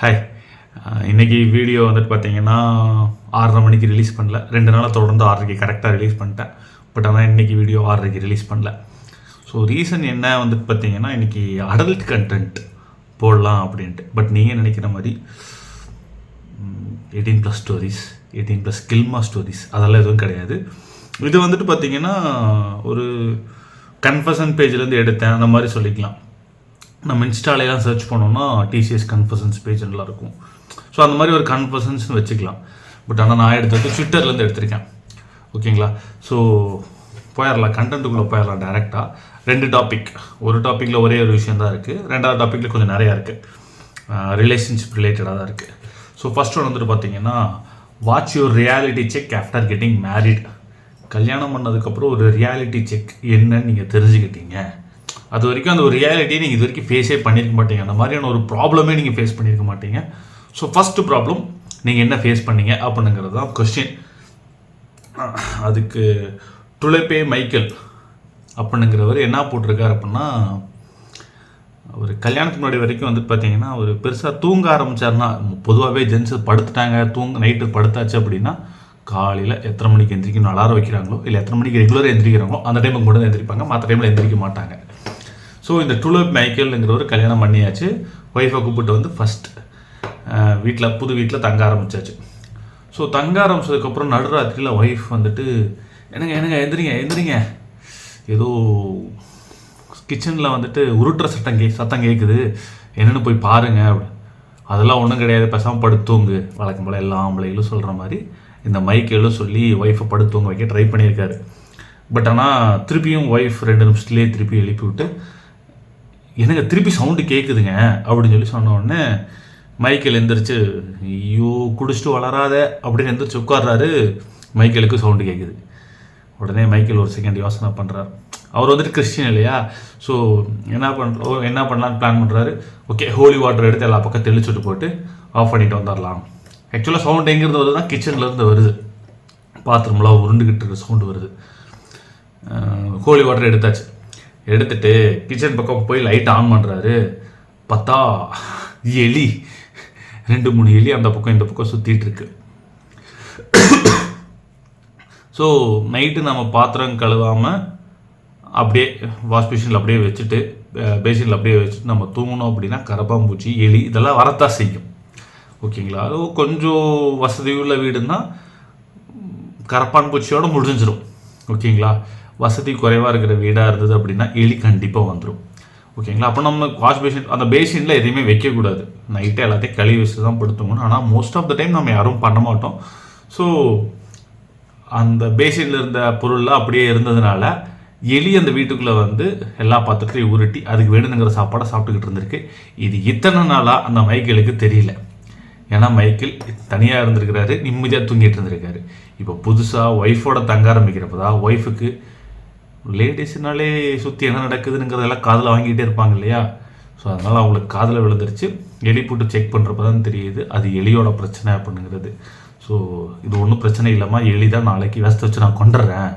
Hi. இன்றைக்கி video வந்துட்டு பார்த்தீங்கன்னா 6:30 மணிக்கு ரிலீஸ் பண்ணல. 2 நாளாக தொடர்ந்து 6:30க்கு கரெக்டாக ரிலீஸ் பண்ணிட்டேன். பட் ஆனால் இன்றைக்கி வீடியோ 6:30க்கு ரிலீஸ் பண்ணல. ஸோ ரீசன் என்ன வந்துட்டு பார்த்தீங்கன்னா, இன்றைக்கி அடல்ட் கண்டென்ட் போடலாம் அப்படின்ட்டு. பட் நீங்கள் நினைக்கிற மாதிரி 18+ ஸ்டோரிஸ், 18+ கில்மா ஸ்டோரிஸ் அதெல்லாம் எதுவும் கிடையாது. இது வந்துட்டு பார்த்தீங்கன்னா ஒரு கன்ஃபஷன் பேஜ்லேருந்து எடுத்தேன் அந்த மாதிரி சொல்லிக்கலாம். நம்ம இன்ஸ்டாலேலாம் சர்ச் பண்ணோம்னா டிசிஎஸ் கன்ஃபஷன்ஸ் பேஜ்லாம் இருக்கும். ஸோ அந்த மாதிரி ஒரு கன்ஃபஷன்ஸ்னு வச்சுக்கலாம். பட் ஆனால் நான் எடுத்துகிட்டு ட்விட்டர்லேருந்து எடுத்திருக்கேன். ஓகேங்களா? ஸோ போயிடலாம், கண்டென்ட்டுக்குள்ளே போயிடலாம் டேரெக்டாக. 2 டாபிக். ஒரு டாப்பிக்கில் ஒரே ஒரு விஷயம் தான் இருக்குது. 2வது டாப்பிக்கில் கொஞ்சம் நிறையா இருக்குது. ரிலேஷன்ஷிப் ரிலேட்டடாக தான் இருக்குது. ஸோ ஃபஸ்ட் ஒன்று வந்துட்டு பார்த்தீங்கன்னா, watch your reality check after getting married. கல்யாணம் பண்ணதுக்கப்புறம் ஒரு ரியாலிட்டி செக் என்னன்னு நீங்கள் தெரிஞ்சுக்கிட்டீங்க. அது வரைக்கும் அந்த ஒரு ரியாலிட்டியை நீங்கள் இது வரைக்கும் ஃபேஸே பண்ணியிருக்க மாட்டீங்க. அந்த மாதிரியான ஒரு ப்ராப்ளமே நீங்கள் ஃபேஸ் பண்ணியிருக்க மாட்டீங்க. ஸோ ஃபஸ்ட்டு ப்ராப்ளம் நீங்கள் என்ன ஃபேஸ் பண்ணீங்க அப்படிங்கிறது தான் கொஸ்டின். அதுக்கு டுலெப்பே மைக்கேல் அப்படிங்கிறவர் என்ன போட்டிருக்கார் அப்படின்னா, ஒரு கல்யாணத்துக்கு முன்னாடி வரைக்கும் வந்து பார்த்தீங்கன்னா ஒரு பெருசாக தூங்க ஆரம்பித்தார்னா, பொதுவாகவே ஜென்ஸு படுத்துட்டாங்க, நைட்டு படுத்தாச்சு அப்படின்னா காலையில் எத்தனை மணிக்கு எந்திரிக்கணும் அலாரம் வைக்கிறாங்களோ, இல்லை எத்தனை மணிக்கு ரெகுலராக எந்திரிக்கிறாங்களோ அந்த டைமுக்கு மட்டும் தான் எந்திரிப்பாங்க, மற்ற டைமில் எந்திரிக்க மாட்டாங்க. ஸோ இந்த டுலெப் மைக்கேலுங்கிறவர் கல்யாணம் பண்ணியாச்சு. ஒய்ஃபை கூப்பிட்டு வந்து ஃபஸ்ட் புது வீட்டில் தங்க ஆரம்பித்தாச்சு. ஸோ தங்க ஆரம்பிச்சதுக்கப்புறம் நடுராத்திரியில் ஒய்ஃப் வந்துட்டு, என்னங்க எந்திரிங்க ஏதோ கிச்சனில் வந்துட்டு உருட்டுற சத்தம் கேட்குது, என்னென்னு போய் பாருங்க அப்படி. அதெல்லாம் ஒன்றும் கிடையாது, பேசாமல் படுத்தூங்கு. வழக்கம் போல் எல்லா ஆம்பளைகளும் சொல்கிற மாதிரி இந்த மைக்கேலும் சொல்லி ஒய்ஃபை படுத்தூங்க வைக்க ட்ரை பண்ணியிருக்காரு. பட் ஆனால் திருப்பியும் ஒய்ஃப் 2 நிமிஷத்துலேயே திருப்பி எழுப்பி விட்டு, எனக்கு திருப்பி சவுண்டு கேட்குதுங்க அப்படின்னு சொல்லி சொன்ன உடனே மைக்கேல் எந்திரிச்சு, ஐயோ குடிச்சிட்டு வளராத அப்படின்னு எந்திரிச்சு உட்கார்றாரு. மைக்கேலுக்கு சவுண்டு கேட்குது. உடனே மைக்கேல் ஒரு செகண்ட் யோசனை பண்ணுறார். அவர் வந்துட்டு கிறிஸ்டின் இல்லையா? ஸோ என்ன பண்ணலான்னு பிளான் பண்ணுறாரு. ஓகே, ஹோலி வாட்டர் எடுத்து எல்லா பக்கம் தெளிச்சுட்டு போட்டு ஆஃப் பண்ணிட்டு வந்துடலாம். ஆக்சுவலாக சவுண்ட் எங்கேருந்து வருதுன்னா கிச்சன்லேருந்து வருது. பாத்ரூம்லாம் உருண்டுக்கிட்டு இருக்க சவுண்டு வருது. ஹோலி வாட்டர் எடுத்துட்டு கிச்சன் பக்கம் போய் லைட் ஆன் பண்ணுறாரு. பார்த்தா எலி 2-3 எலி அந்த பக்கம் இந்த பக்கம் சுற்றிட்டு இருக்கு. ஸோ நைட்டு நம்ம பாத்திரம் கழுவாமல் அப்படியே வாஷ் பேஷனில் அப்படியே வச்சுட்டு நம்ம தூங்கணும் அப்படின்னா கரப்பாம்பூச்சி, எலி இதெல்லாம் வரத்தான் செய்யும். ஓகேங்களா? அது கொஞ்சம் வசதியுள்ள வீடுன்னா கரப்பான் பூச்சியோடு முடிஞ்சிடும். ஓகேங்களா? வசதி குறைவாக இருக்கிற வீடாக இருந்தது அப்படின்னா எலி கண்டிப்பாக வந்துடும். ஓகேங்களா? அப்போ நம்ம வாஷ் பேஷன் அந்த பேசினில் எதையுமே வைக்கக்கூடாது. நைட்டே எல்லாத்தையும் கழுவி வச்சு தான் படுத்துக்கணும். ஆனால் மோஸ்ட் ஆஃப் த டைம் நம்ம யாரும் பண்ண மாட்டோம். ஸோ அந்த பேசினில் இருந்த பொருள்லாம் அப்படியே இருந்ததுனால எலி அந்த வீட்டுக்குள்ளே வந்து எல்லா பாத்திரத்தையும் உருட்டி அதுக்கு வேணுங்கிற சாப்பாடை சாப்பிட்டுக்கிட்டு இருந்திருக்கு. இது இத்தனை நாளாக அந்த மைக்கேலுக்கு தெரியல. ஏன்னா மைக்கேல் தனியாக இருந்திருக்கிறாரு, நிம்மதியாக தூங்கிட்டு இருந்திருக்காரு. இப்போ புதுசாக ஒய்ஃபோட தங்க ஆரம்பிக்கிறப்ப தான் ஒய்ஃபுக்கு லேடிஸ்னாலே சுற்றி என்ன நடக்குதுங்கிறதெல்லாம் காதில் வாங்கிட்டே இருப்பாங்க இல்லையா? ஸோ அதனால் அவங்களுக்கு காதில் விழுந்துருச்சு. எலி போட்டு செக் பண்ணுறப்ப தான் தெரியுது அது எலியோட பிரச்சனை அப்படிங்கிறது. ஸோ இது ஒன்றும் பிரச்சனை இல்லாமல் எலி தான் நாளைக்கு வேஸ்ட் வச்சு நான் கொண்டுறேன்,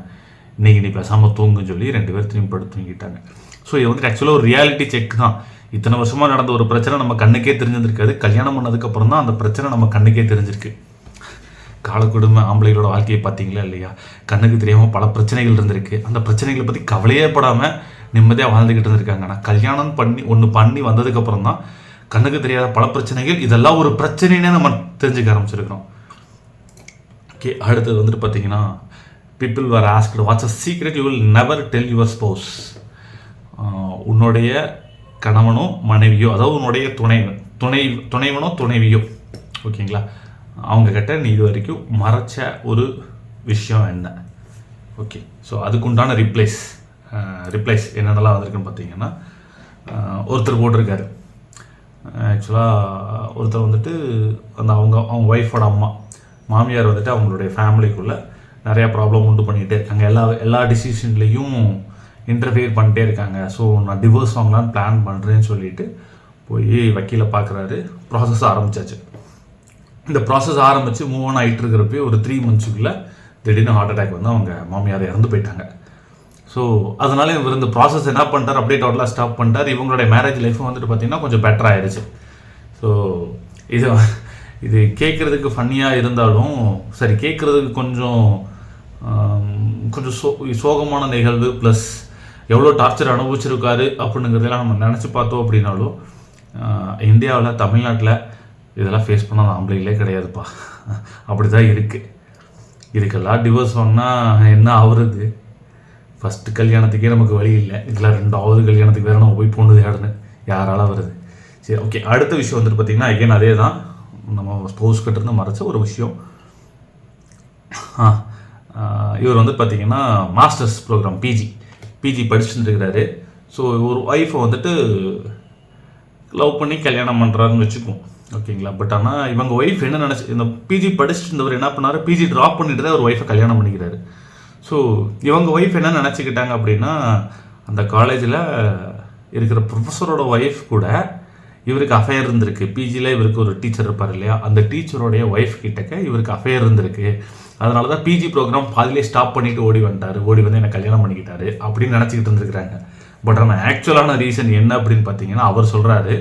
இன்றைக்கி நீ பேசாமல் தூங்குன்னு சொல்லி 2 பேர் திரும்பி படுத்து தூங்கிட்டாங்க. ஸோ இது வந்துட்டு ஆக்சுவலாக ஒரு ரியாலிட்டி செக் தான். இத்தனை வருஷமாக நடந்த ஒரு பிரச்சனை நம்ம கண்ணுக்கே தெரிஞ்சிருக்காது. கல்யாணம் பண்ணதுக்கப்புறம் தான் அந்த பிரச்சனை நம்ம கண்ணுக்கே தெரிஞ்சிருக்கு. காலக்குடுமை ஆம்பளைகளோட வாழ்க்கையை பார்த்தீங்களா இல்லையா? கண்ணுக்கு தெரியாமல் பல பிரச்சனைகள் இருந்திருக்கு. அந்த பிரச்சனைகளை பற்றி கவலையே படாமல் நிம்மதியாக வாழ்ந்துக்கிட்டு இருந்திருக்காங்க. ஆனால் கல்யாணம் பண்ணி வந்ததுக்கப்புறம் தான் கண்ணுக்கு தெரியாத பல பிரச்சனைகள், இதெல்லாம் ஒரு பிரச்சனைனே நம்ம தெரிஞ்சுக்க ஆரம்பிச்சிருக்கிறோம். ஓகே, அடுத்தது வந்துட்டு பார்த்தீங்கன்னா, people were asked what's a secret you will never tell your spouse. உன்னுடைய கணவனோ மனைவியோ, அதாவது உன்னுடைய துணைவனோ துணைவியோ, ஓகேங்களா, அவங்கக்கிட்ட நீ இது வரைக்கும் மறைச்ச ஒரு விஷயம் என்ன? ஓகே, ஸோ அதுக்குண்டான ரிப்ளைஸ் என்னென்னலாம் வந்திருக்குன்னு பார்த்தீங்கன்னா, ஒருத்தர் போட்டிருக்காரு. ஆக்சுவலாக ஒருத்தர் வந்துட்டு அவங்க ஒய்ஃபோட மாமியார் வந்துட்டு அவங்களுடைய ஃபேமிலிக்குள்ளே நிறையா ப்ராப்ளம் உண்டு பண்ணிகிட்டே இருக்காங்க. எல்லா டிசிஷன்லேயும் இன்டர்ஃபியர் பண்ணிட்டே இருக்காங்க. ஸோ நான் டிவோர்ஸ் வாங்கலான்னு பிளான் பண்ணுறேன்னு சொல்லிட்டு போய் வக்கீலை பார்க்குறாரு. ப்ராசஸ் ஆரம்பித்தாச்சு. இந்த ப்ராசஸ் ஆரம்பித்து மூவ் ஆன் ஆகிட்டு இருக்கிறப்பே ஒரு 3 monthsக்குள்ளே திடீர்னு ஹார்ட் அட்டாக் வந்து அவங்க மாமியார் இறந்து போயிட்டாங்க. ஸோ அதனால இவர் இந்த ப்ராசஸ் என்ன பண்ணிட்டார், அப்படியே டோட்டலாக ஸ்டாப் பண்ணிட்டார். இவங்களுடைய மேரேஜ் லைஃப்பும் வந்துட்டு பார்த்திங்கன்னா கொஞ்சம் பெட்டர் ஆயிடுச்சு. ஸோ இது இது கேட்குறதுக்கு ஃபன்னியாக இருந்தாலும் சரி, கேட்குறதுக்கு கொஞ்சம் கொஞ்சம் சோகமான நிகழ்வு ப்ளஸ் எவ்வளோ டார்ச்சர் அனுபவிச்சிருக்காரு அப்படிங்கிறதெல்லாம் நம்ம நினச்சி பார்த்தோம் அப்படின்னாலும் இந்தியாவில் தமிழ்நாட்டில் இதெல்லாம் ஃபேஸ் பண்ணாத ஆம்பளைங்களே கிடையாதுப்பா. அப்படி தான் இருக்குது. இதுக்கெல்லாம் டிவோர்ஸ் வாங்கினா என்ன ஆகுறது? ஃபஸ்ட்டு கல்யாணத்துக்கே நமக்கு வழி இல்லை, இதில் 2வது கல்யாணத்துக்கு வேறு நம்ம போய் பொண்ணு தேடனு யாரால வருது? சரி, ஓகே. அடுத்த விஷயம் வந்துட்டு பார்த்திங்கன்னா அகைன் அதே தான், நம்ம ஸ்போர்ட்ஸ் கிட்டேருந்து மறைச்ச ஒரு விஷயம். இவர் வந்து பார்த்திங்கன்னா மாஸ்டர்ஸ் ப்ரோக்ராம் பிஜி படிச்சுட்டு இருக்கிறாரு. ஸோ ஒரு ஒய்ஃபை வந்துட்டு லவ் பண்ணி கல்யாணம் பண்ணுறாருன்னு வச்சுக்குவோம், ஓகேங்களா? பட் ஆனால் இவங்க ஒய்ஃப் என்ன நினச்சி, இந்த பிஜி படிச்சுட்டு இருந்தவர் என்ன பண்ணார், பிஜி ட்ராப் பண்ணிட்டு தான் ஒரு ஒய்ஃபை கல்யாணம் பண்ணிக்கிறாரு. ஸோ இவங்க ஒய்ஃப் என்ன நினச்சிக்கிட்டாங்க அப்படின்னா, அந்த காலேஜில் இருக்கிற ப்ரொஃபஸரோட ஒய்ஃப் கூட இவருக்கு அஃபேர் இருந்திருக்கு. பிஜியில் இவருக்கு ஒரு டீச்சர் இருப்பார் இல்லையா, அந்த டீச்சரோடைய ஒய்ஃப் கிட்டக்க இவருக்கு அஃபேர் இருந்திருக்கு. அதனால தான் பிஜி ப்ரோக்ராம் பாதிலே ஸ்டாப் பண்ணிவிட்டு ஓடி வந்து என்னை கல்யாணம் பண்ணிக்கிட்டாரு அப்படின்னு நினச்சிக்கிட்டு இருந்துருக்குறாங்க. பட் ஆனால் ஆக்சுவலான ரீசன் என்ன அப்படின்னு பார்த்தீங்கன்னா, அவர் சொல்கிறாரு,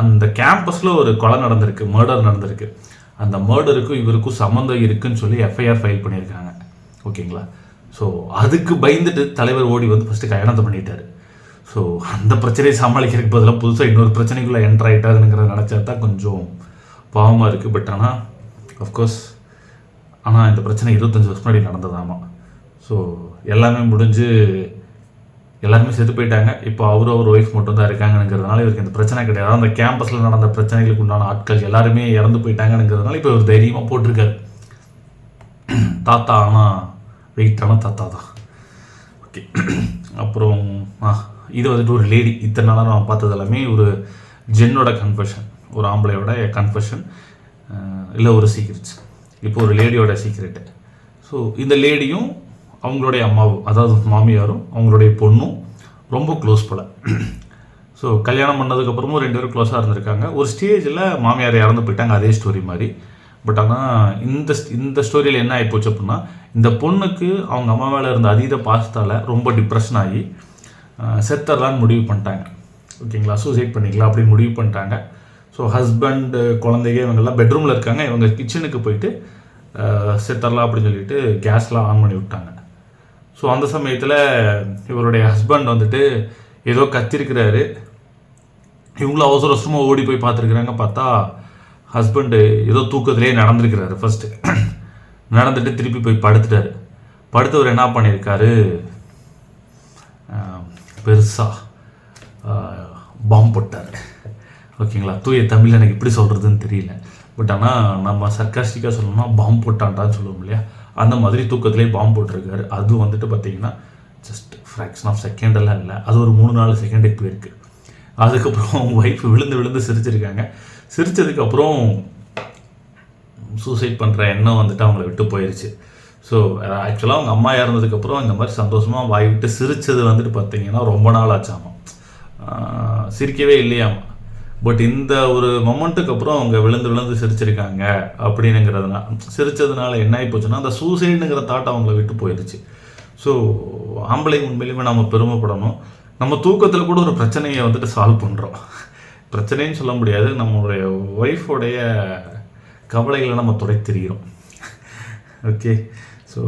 அந்த கேம்பஸில் ஒரு கொலை நடந்திருக்கு, மர்டர் நடந்திருக்கு. அந்த மர்டருக்கும் இவருக்கும் சம்மந்தம் இருக்குன்னு சொல்லி எஃப்ஐஆர் ஃபைல் பண்ணியிருக்காங்க, ஓகேங்களா? ஸோ அதுக்கு பயந்துட்டு தலைவர் ஓடி வந்து ஃபஸ்ட்டு கல்யாணத்தை பண்ணிட்டார். ஸோ அந்த பிரச்சனையை சமாளிக்கிறதுக்கு பதிலாக புதுசாக இன்னொரு பிரச்சனைக்குள்ளே என்டர் ஆகிட்டாருங்கிறத நினச்சா தான் கொஞ்சம் பாவமாக இருக்குது. பட் ஆனால் அஃப்கோர்ஸ் இந்த பிரச்சனை 25 வருஷம் முன்னாடி நடந்ததாமா. ஸோ எல்லாமே முடிஞ்சு எல்லாருமே செத்து போயிட்டாங்க. இப்போ அவர் ஒய்ஃப் மட்டும் தான் இருக்காங்கங்கிறதுனால இவருக்கு இந்த பிரச்சனை கிடையாது. அந்த கேம்பஸில் நடந்த பிரச்சனைகளுக்கு உண்டான ஆட்கள் எல்லாருமே இறந்து போயிட்டாங்கங்கிறதுனால இப்போ இவர் தைரியமாக போட்டிருக்காரு. தாத்தா ஆனால் வெயிட்டான தாத்தா தான். ஓகே. அப்புறம் இது வந்துட்டு ஒரு லேடி, இத்தனை நாளாக நான் பார்த்தது எல்லாமே ஒரு ஜென்னோட கன்ஃபெஷன், ஒரு ஆம்பளையோட கன்ஃபெஷன், இல்லை ஒரு சீக்ரெட்ஸ். இப்போ ஒரு லேடியோட சீக்ரெட்டு. ஸோ இந்த லேடியும் அவங்களுடைய அம்மாவும், அதாவது மாமியாரும் அவங்களுடைய பொண்ணும் ரொம்ப க்ளோஸ் போல். ஸோ கல்யாணம் பண்ணதுக்கப்புறமும் 2 பேரும் க்ளோஸாக இருந்திருக்காங்க. ஒரு ஸ்டேஜில் மாமியார் இறந்து போயிட்டாங்க, அதே ஸ்டோரி மாதிரி. பட் ஆனால் இந்த ஸ்டோரியில் என்ன ஆகிப்போச்சு அப்படின்னா, இந்த பொண்ணுக்கு அவங்க அம்மா மேலே இருந்த அதீத பாசத்தால் ரொம்ப டிப்ரெஷன் ஆகி செத்தரலான்னு முடிவு பண்ணிட்டாங்க, ஓகேங்களா? சூசைட் பண்ணிக்கலாம் அப்படின்னு முடிவு பண்ணிட்டாங்க. ஸோ ஹஸ்பண்டு குழந்தைங்க இவங்கெல்லாம் பெட்ரூமில் இருக்காங்க, இவங்க கிச்சனுக்கு போயிட்டு செத்தரலாம் அப்படின்னு சொல்லிட்டு கேஸ்லாம் ஆன் பண்ணி விட்டாங்க. ஸோ அந்த சமயத்தில் இவருடைய ஹஸ்பண்ட் வந்துட்டு ஏதோ கத்திருக்கிறாரு. இவங்களும் அவசர அவசரமாக ஓடி போய் பார்த்துருக்குறாங்க. பார்த்தா ஹஸ்பண்டு ஏதோ தூக்கத்திலே நடந்திருக்கிறாரு. ஃபஸ்ட்டு நடந்துட்டு திருப்பி போய் படுத்துட்டார். படுத்தவர் என்ன பண்ணியிருக்காரு, பெருசாக பாம்பு போட்டார், ஓகேங்களா? தூய தமிழ் எனக்கு எப்படி சொல்கிறதுன்னு தெரியல. பட் ஆனால் நம்ம சர்க்காஸ்டிக்காக சொல்லணும்னா பாம்பு போட்டான்டான்னு சொல்லுவோம் இல்லையா, அந்த மாதிரி தூக்கத்திலே பாம்பு போட்டிருக்காரு. அது வந்துட்டு பார்த்திங்கன்னா ஜஸ்ட் ஃப்ராக்ஷன் ஆஃப் செகண்டெல்லாம் இல்லை, அது ஒரு 3-4 செகண்டுக்கு போயிருக்கு. அதுக்கப்புறம் அவங்க ஒய்ஃப் விழுந்து சிரிச்சிருக்காங்க. சிரித்ததுக்கப்புறம் சூசைட் பண்ணுற எண்ணம் வந்துட்டு அவங்கள விட்டு போயிடுச்சு. ஸோ ஆக்சுவலாக அவங்க அம்மா இறந்ததுக்கப்புறம் இந்த மாதிரி சந்தோஷமாக வாய் விட்டு சிரித்தது வந்துட்டு பார்த்திங்கன்னா ரொம்ப நாள் ஆச்சாமா, சிரிக்கவே இல்லையாமா. பட் இந்த ஒரு மொமெண்ட்டுக்கு அப்புறம் அவங்க விழுந்து சிரிச்சிருக்காங்க அப்படின்னுங்கிறதுனால, சிரித்ததுனால என்ன ஆகி போச்சுன்னா அந்த சூசைடுங்கிற தாட் அவங்கள விட்டு போயிடுச்சு. ஸோ ஆம்பளை உண்மையிலுமே நம்ம பெருமைப்படணும். நம்ம தூக்கத்தில் கூட ஒரு பிரச்சனையை வந்துட்டு சால்வ் பண்ணுறோம். பிரச்சனைன்னு சொல்ல முடியாது, நம்மளுடைய ஒய்ஃபோடைய கவலைகளை நம்ம துடைத்திரிகிறோம். ஓகே. ஸோ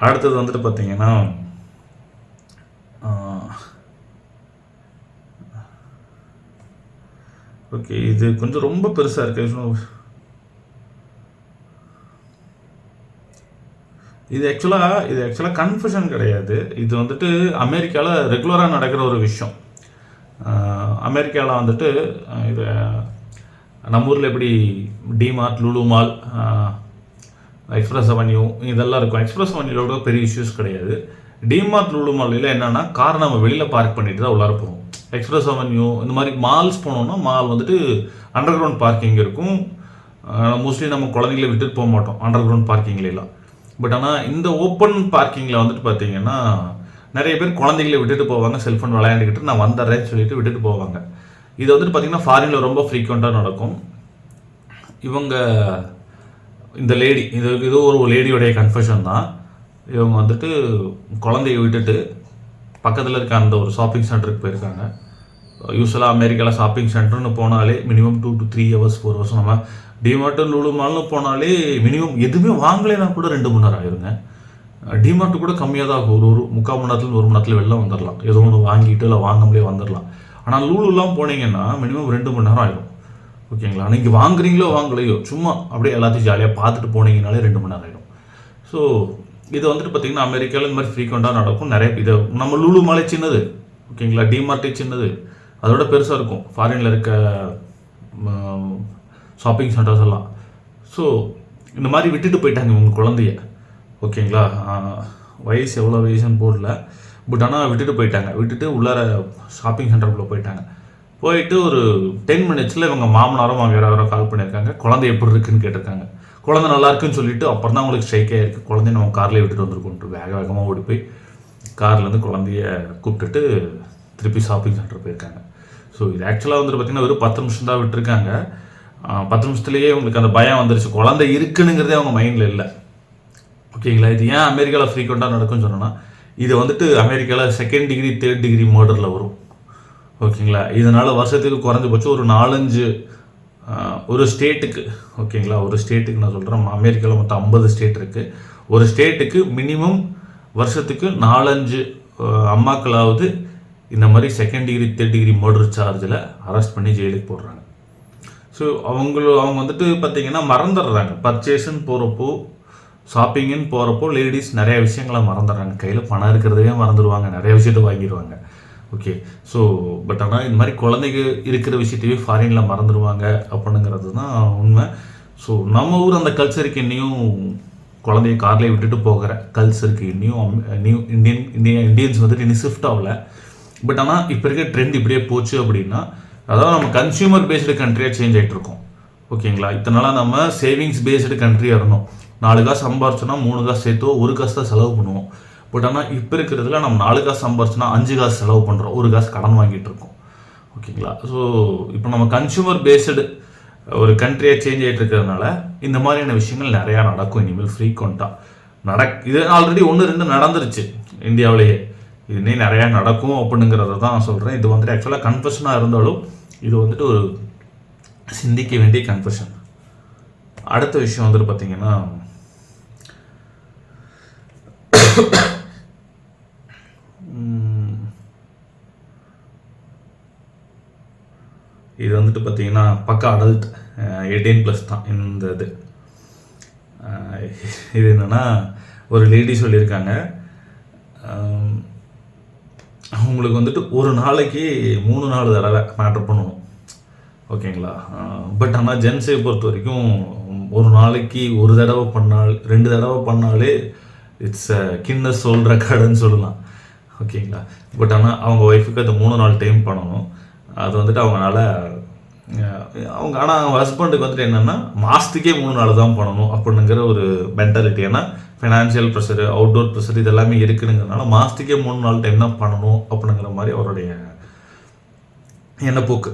அடுத்தது வந்துட்டு பார்த்திங்கன்னா ஓகே, இது கொஞ்சம் ரொம்ப பெருசாக இருக்கு. இது ஆக்சுவலாக கன்ஃபெஷன் கிடையாது. இது வந்துட்டு அமெரிக்காவில் ரெகுலராக நடக்கிற ஒரு விஷயம். அமெரிக்காவில் வந்துட்டு இது நம்ம ஊரில் எப்படி DMart, Lulu mall, express avenue இதெல்லாம் இருக்கும். எக்ஸ்பிரஸ் அவென்யூவோட பெரிய இஷ்யூஸ் கிடையாது. டிமார்ட், லுலு மாலில் என்னென்னா கார் நம்ம வெளியில் பார்க் பண்ணிட்டு தான் உள்ளார போவோம். எக்ஸ்பிரஸ் அவென்யூ இந்த மாதிரி மால்ஸ் போனோம்னா மால் வந்துட்டு அண்டர் கிரவுண்ட் பார்க்கிங் இருக்கும். மோஸ்ட்லி நம்ம குழந்தைங்கள விட்டுட்டு போக மாட்டோம் அண்டர் கிரவுண்ட் பார்க்கிங்லாம். பட் ஆனால் இந்த ஓப்பன் பார்க்கிங்கில் வந்துட்டு பார்த்திங்கன்னா நிறைய பேர் குழந்தைகளை விட்டுட்டு போவாங்க, செல்ஃபோன் விளையாண்டுக்கிட்டு நான் வந்துடுறேன்னு சொல்லிட்டு விட்டுட்டு போவாங்க. இது வந்துட்டு பார்த்திங்கன்னா ஃபாரினில் ரொம்ப ஃப்ரீக்வெண்ட்டாக நடக்கும். இவங்க இந்த லேடி, இது ஒரு லேடியோடைய கன்ஃபெஷன் தான். இவங்க வந்துட்டு குழந்தைய விட்டுட்டு பக்கத்தில் இருக்க அந்த ஒரு ஷாப்பிங் சென்டருக்கு போயிருக்காங்க. யூஸ்வலாக அமெரிக்காவில் ஷாப்பிங் சென்டர்னு போனாலே மினிமம் 2 to 3 hours 4 hours. நம்ம டிமார்ட்டு லூலு மால்னு போனாலே மினிமம் எதுவுமே வாங்கலைன்னா கூட 2 மணி நேரம் ஆயிருங்க. டிமார்ட்டு கூட கம்மியாக தான் ஆகும். ஒரு 3/4 மணி நேரத்துல 1 மணி நேரத்தில் வெளில வந்துடலாம். ஏதோ ஒன்று வாங்கிட்டு இல்லை வாங்காமலே வந்துடலாம். ஆனால் லூலுலாம் போனீங்கன்னா மினிமம் 2 மணி நேரம் ஆயிடும். ஓகேங்களா? நீங்கள் வாங்குறீங்களோ வாங்கலையோ சும்மா அப்படியே எல்லாத்தையும் ஜாலியாக பார்த்துட்டு போனீங்கனாலே 2 மணி நேரம் ஆகிடும். ஸோ இது வந்துட்டு பார்த்திங்கன்னா அமெரிக்காவில் இந்த மாதிரி ஃப்ரீக்வெண்ட்டாக நடக்கும். நிறைய இது நம்ம லூலு மாலே சின்னது, ஓகேங்களா, டிமார்ட்டே சின்னது, அதோட பெருசாக இருக்கும் ஃபாரினில் இருக்க ஷாப்பிங் சென்டர்ஸ் எல்லாம். ஸோ இந்த மாதிரி விட்டுட்டு போயிட்டாங்க உங்கள் குழந்தைய, ஓகேங்களா. வயசு எவ்வளோ வயசுன்னு போடல, பட் ஆனால் விட்டுட்டு போயிட்டாங்க. விட்டுட்டு உள்ளார ஷாப்பிங் சென்டருக்குள்ளே போயிட்டாங்க. போயிட்டு ஒரு 10 minutes இவங்க மாமனாரும் மாமியாரோ கால் பண்ணியிருக்காங்க. குழந்தை எப்படி இருக்குன்னு கேட்டிருக்காங்க. குழந்தை நல்லா இருக்குன்னு சொல்லிட்டு அப்புறம் தான் அவங்களுக்கு ஸ்ட்ரைக் ஆகிருக்கு. குழந்தைய நம்ம கார்லேயே விட்டுட்டு வந்துருக்கோன்ட்டு வேகமாக ஓடி போய் கார்லேருந்து குழந்தைய கூப்பிட்டுட்டு திருப்பி ஷாப்பிங் சென்டர் போயிருக்காங்க. ஸோ இது ஆக்சுவலாக வந்துட்டு பார்த்திங்கன்னா ஒரு 10 நிமிஷம் தான் விட்டுருக்காங்க. 10 நிமிஷத்துலேயே உங்களுக்கு அந்த பயம் வந்துருச்சு. குழந்தை இருக்குனுங்கிறதே அவங்க மைண்டில் இல்லை, ஓகேங்களா. இது ஏன் அமெரிக்காவில் ஃப்ரீக்வெண்ட்டாக நடக்கும்னு சொன்னோன்னா, இது வந்துட்டு அமெரிக்காவில் 2nd degree 3rd degree மர்டரில் வரும், ஓகேங்களா. இதனால் வருஷத்துக்கு குறைஞ்சபட்சம் ஒரு 4-5 ஒரு ஸ்டேட்டுக்கு, ஓகேங்களா, ஒரு ஸ்டேட்டுக்கு நான் சொல்கிறேன், அமெரிக்காவில் மொத்தம் 50 ஸ்டேட் இருக்குது. ஒரு ஸ்டேட்டுக்கு மினிமம் வருஷத்துக்கு 4-5 அம்மாக்களாவது இந்த மாதிரி 2nd degree 3rd degree murder சார்ஜில் அரெஸ்ட் பண்ணி ஜெயிலுக்கு போடுறாங்க. ஸோ அவங்க வந்துட்டு பார்த்திங்கன்னா மறந்துடுறாங்க. பர்ச்சேஸ்ன்னு போகிறப்போ, ஷாப்பிங்குன்னு போகிறப்போ லேடிஸ் நிறைய விஷயங்களை மறந்துடுறாங்க. கையில் பணம் இருக்கிறதவே மறந்துடுவாங்க, நிறைய விஷயத்த வாங்கிடுவாங்க, ஓகே. ஸோ பட் ஆனால் இந்த மாதிரி குழந்தைங்க இருக்கிற விஷயத்தையே ஃபாரினில் மறந்துடுவாங்க அப்படிங்கிறது தான் உண்மை. ஸோ நம்ம ஊர் அந்த கல்ச்சருக்கு இன்னையும் குழந்தைய கார்லேயே விட்டுட்டு போகிற கல்ச்சருக்கு இன்னும் இந்தியன்ஸ் வந்துட்டு இன்னும் ஷிஃப்ட் ஆகலை. பட் ஆனால் இப்போ இருக்க ட்ரெண்ட் இப்படியே போச்சு அப்படின்னா, அதாவது நம்ம கன்சியூமர் பேஸ்டு கண்ட்ரியாக சேஞ்ச் ஆகிட்டு இருக்கோம், ஓகேங்களா. இத்தனால நம்ம சேவிங்ஸ் பேஸ்டு கண்ட்ரியாக இருந்தோம். 4 காசு சம்பாரிச்சோன்னா 3 காசு சேர்த்தோ 1 காசு தான் செலவு பண்ணுவோம். பட் ஆனால் இப்போ இருக்கிறதுல நம்ம 4 காசு சம்பாரிச்சோன்னா 5 காசு செலவு பண்ணுறோம், 1 காசு கடன் வாங்கிட்டு இருக்கோம், ஓகேங்களா. ஸோ இப்போ நம்ம கன்சியூமர் பேஸ்டு ஒரு கண்ட்ரியாக சேஞ்ச் ஆகிட்டு இருக்கிறதுனால இந்த மாதிரியான விஷயங்கள் நிறையா நடக்கும் இனிமேல் ஃப்ரீக்வெண்ட்டாக இது ஆல்ரெடி 1-2 நடந்துருச்சு இந்தியாவிலேயே. இது இன்னும் நிறையா நடக்கும் அப்படிங்கிறத தான் நான் சொல்கிறேன். இது வந்துட்டு ஆக்சுவலாக கன்ஃபெஷனாக இருந்தாலும் இது வந்துட்டு ஒரு சிந்திக்க வேண்டிய கன்ஃபெஷன். அடுத்த விஷயம் வந்துட்டு பார்த்திங்கன்னா, இது வந்துட்டு பார்த்திங்கன்னா பக்கா அடல்ட் 18+ தான் இந்த இது என்னென்னா, ஒரு லேடி சொல்லியிருக்காங்க, அவங்களுக்கு வந்துட்டு ஒரு நாளைக்கு 3-4 தடவை மேட்டர் பண்ணணும், ஓகேங்களா. பட் ஆனால் ஜென்ஸை பொறுத்த வரைக்கும் ஒரு நாளைக்கு 1 தடவை பண்ணால் 2 தடவை பண்ணாலே இட்ஸ் கின்னஸ் வேர்ல்ட் ரெக்கார்டுன்னு சொல்லலாம், ஓகேங்களா. பட் ஆனால் அவங்க ஒய்ஃபுக்கு அது 3-4 டைம் பண்ணணும். அது வந்துட்டு அவங்களால ஆனால் அவங்க ஹஸ்பண்டுக்கு வந்துட்டு என்னென்னா மாதத்துக்கே 3 நாள் தான் பண்ணணும் அப்படிங்கிற ஒரு மென்டாலிட்டி. ஏன்னா ஃபினான்ஷியல் ப்ரெஷரு, அவுட்டோர் ப்ரெஷர் இதெல்லாமே இருக்குதுங்கிறதுனால மாதத்துக்கே 3-4 டைம் தான் பண்ணணும் அப்படிங்கிற மாதிரி அவருடைய எண்ணப்போக்கு.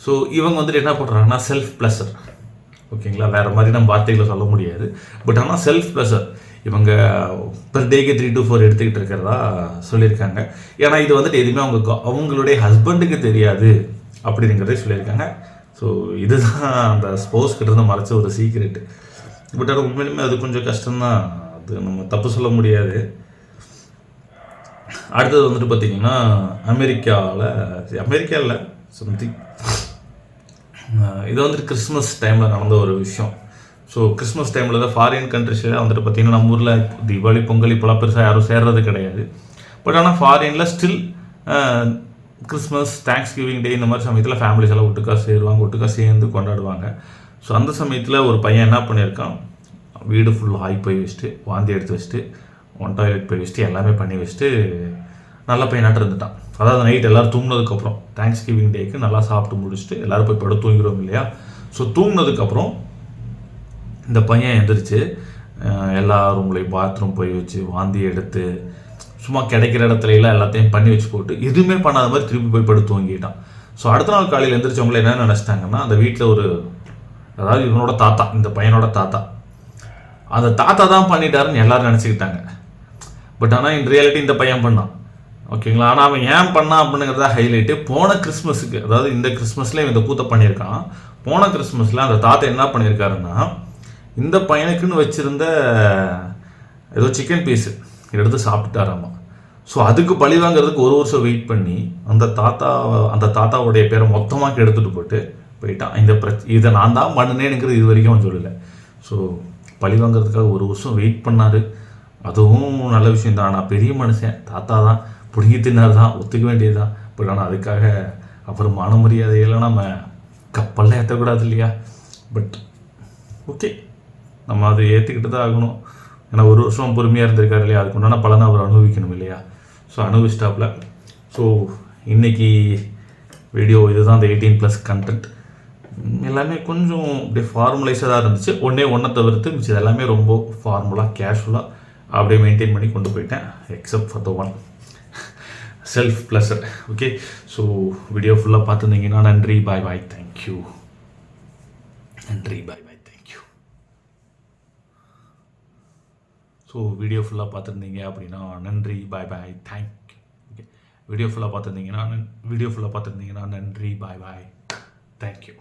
ஸோ இவங்க வந்துட்டு என்ன பண்ணுறாங்கன்னா செல்ஃப் ப்ளஷர், ஓகேங்களா. வேறு மாதிரி நம்ம வார்த்தைகளை சொல்ல முடியாது. பட் ஆனால் செல்ஃப் ப்ளஷர் இவங்க பெர் டேக்கு 3 to 4 எடுத்துக்கிட்டு இருக்கிறதா சொல்லியிருக்காங்க. ஏன்னா இது வந்துட்டு எதுவுமே அவங்களுடைய ஹஸ்பண்டுக்கு தெரியாது அப்படிங்கிறதே சொல்லியிருக்காங்க. ஸோ இதுதான் அந்த ஸ்போஸ் கிட்டேருந்து மறைச்ச ஒரு சீக்ரெட்டு. பட் அது உண்மையிலுமே அது கொஞ்சம் கஷ்டம்தான், அது நம்ம தப்பு சொல்ல முடியாது. அடுத்தது வந்துட்டு பார்த்திங்கன்னா அமெரிக்காவில் சம்திங் இது வந்துட்டு கிறிஸ்மஸ் டைமில் நடந்த ஒரு விஷயம். ஸோ கிறிஸ்மஸ் டைமில் தான் ஃபாரின் கண்ட்ரிஸில் வந்துட்டு பார்த்திங்கன்னா நம்ம ஊரில் தீபாவளி பொங்கல் இப்போலாம் பெருசாக யாரும் சேர்றது கிடையாது. பட் ஆனால் ஃபாரினில் ஸ்டில் கிறிஸ்மஸ், தேங்க்ஸ் கிவிங் டே இந்த மாதிரி சமயத்தில் ஃபேமிலிஸ் எல்லாம் ஒட்டுக்கா சேருவாங்க, ஒட்டுக்கா சேர்ந்து கொண்டாடுவாங்க. ஸோ அந்த சமயத்தில் ஒரு பையன் என்ன பண்ணியிருக்கான், வீடு ஃபுல்லாக ஆகி போய் வச்சுட்டு, வாந்தி எடுத்து வச்சுட்டு, டாய்லெட் போய் வச்சுட்டு, எல்லாமே பண்ணி வச்சுட்டு நல்ல பையனாட்டு இருந்துட்டான். அதாவது நைட் எல்லோரும் தூங்கினதுக்கப்புறம் தேங்க்ஸ் கிவிங் டேக்கு நல்லா சாப்பிட்டு முடிச்சுட்டு எல்லோரும் போய் படம் தூங்கிடுவோம் இல்லையா. ஸோ தூங்கினதுக்கப்புறம் இந்த பையன் எந்திரிச்சு எல்லா ரூம்லேயும் பாத்ரூம் போய் வச்சு வாந்தி எடுத்து சும்மா கிடைக்கிற இடத்துல எல்லாம் எல்லாத்தையும் பண்ணி வச்சு போட்டு எதுவுமே பண்ணாத மாதிரி திருப்பி போய் படுத்து தூங்கிட்டான். ஸோ அடுத்த நாள் காலையில் எந்திரிச்சவங்களை என்ன நினச்சிட்டாங்கன்னா, அந்த வீட்டில் அதாவது இவனோட தாத்தா, இந்த பையனோட தாத்தா, அந்த தாத்தா தான் பண்ணிட்டாருன்னு எல்லாரும் நினச்சிக்கிட்டாங்க. பட் ஆனால் இன் ரியாலிட்டி இந்த பையன் பண்ணான். ஓகேங்களா. ஆனால் அவன் ஏன் பண்ணான் அப்படிங்கிறதா ஹைலைட்டு. போன கிறிஸ்மஸுக்கு, அதாவது இந்த கிறிஸ்மஸில் இந்த கூத்தை பண்ணியிருக்கான். போன கிறிஸ்மஸில் அந்த தாத்தா என்ன பண்ணியிருக்காருன்னா, இந்த பையனுக்குன்னு வச்சுருந்த ஏதோ சிக்கன் பீஸு எடுத்து சாப்பிட்டுட்டாராமா. ஸோ அதுக்கு பழி வாங்கிறதுக்கு ஒரு வருஷம் வெயிட் பண்ணி அந்த தாத்தாவுடைய பேரை மொத்தமாக எடுத்துகிட்டு போயிட்டான். இதை நான் தான் பண்ணினேனுங்கிறது இது வரைக்கும் அவன் சொல்லலை. ஸோ பழி வாங்கிறதுக்காக ஒரு வருஷம் வெயிட் பண்ணார். அதுவும் நல்ல விஷயம் தான். ஆனால் பெரிய மனுஷன் தாத்தா தான், பிடுங்கி தின்னார் தான், ஒத்துக்க வேண்டியது தான். பட் ஆனால் அதுக்காக அப்புறம் மான மரியாதையெல்லாம் நம்ம கப்பலில் ஏற்றக்கூடாது இல்லையா. பட் ஓகே, நம்ம அதை ஏற்றுக்கிட்டு தான் ஆகணும். ஏன்னா ஒரு வருஷம் பொறுமையாக இருந்திருக்காரு இல்லையா, அதுக்கு உண்டான பலனை அவர் அனுபவிக்கணும் இல்லையா. ஸோ அனுபவிச்சிட்டாப்புல. ஸோ இன்றைக்கி வீடியோ இதுதான், அந்த 18+ கண்டென்ட். எல்லாமே கொஞ்சம் அப்படியே ஃபார்முலைஸாக தான் இருந்துச்சு. ஒன்றை தவிர்த்து மிச்சது எல்லாமே ரொம்ப ஃபார்முலாக கேஷுவலாக அப்படியே மெயின்டைன் பண்ணி கொண்டு போயிட்டேன். Except for the one, self pleasure. Okay, so video ஃபுல்லாக பார்த்துருந்தீங்கன்னா நன்றி, பாய் பாய், தேங்க்யூ. நன்றி, பாய் பாய், தேங்க்யூ. ஸோ வீடியோ ஃபுல்லாக பார்த்துருந்தீங்க அப்படின்னா நன்றி, பாய் பாய், தேங்க்யூ. ஓகே, வீடியோ ஃபுல்லாக பார்த்துருந்தீங்கன்னா நன்றி, பாய் பாய், தேங்க்யூ.